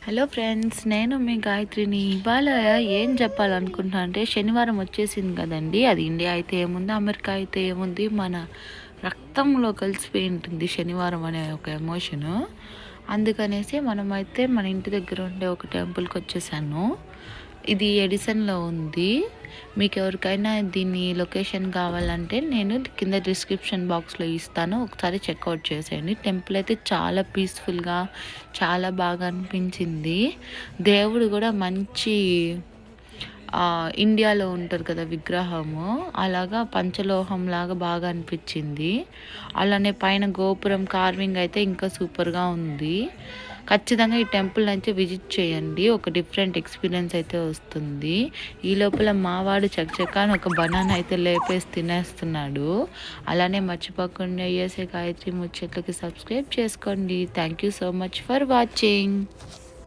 Hello friends, నేను మీ గాయత్రిని. ఇవాళ ఏం చెప్పాలనుకుంటున్నా అంటే, శనివారం వచ్చేసింది కదండి. అది ఇండియా అయితే ఏముంది, అమెరికా అయితే ఏముంది, మన రక్తంలో కలిసిపోయి ఉంటుంది శనివారం అనే ఒక ఎమోషను. అందుకనేసి మనమైతే మన ఇంటి దగ్గర ఉండే ఒక టెంపుల్కి వచ్చేసాను. ఇది ఎడిసన్లో ఉంది. మీకు ఎవరికైనా దీని లొకేషన్ కావాలంటే నేను కింద డిస్క్రిప్షన్ బాక్స్లో ఇస్తాను, ఒకసారి చెక్అవుట్ చేసేయండి. టెంపుల్ అయితే చాలా పీస్ఫుల్గా, చాలా బాగా అనిపించింది. దేవుడు కూడా మంచి ఇండియాలో ఉంటారు కదా విగ్రహము, అలాగా పంచలోహం లాగా బాగా అనిపించింది. అలానే పైన గోపురం కార్వింగ్ అయితే ఇంకా సూపర్గా ఉంది. ఖచ్చితంగా ఈ టెంపుల్ అయితే విజిట్ చేయండి, ఒక డిఫరెంట్ ఎక్స్పీరియన్స్ అయితే వస్తుంది. ఈ లోపల మావాడు చకచకా ఒక బనానా అయితే లేపేసి తినేస్తున్నాడు. అలానే మర్చిపోకుండా యూఎస్ఏ గాయత్రి ముచ్చట్లకి సబ్స్క్రైబ్ చేసుకోండి. Thank you so much for watching.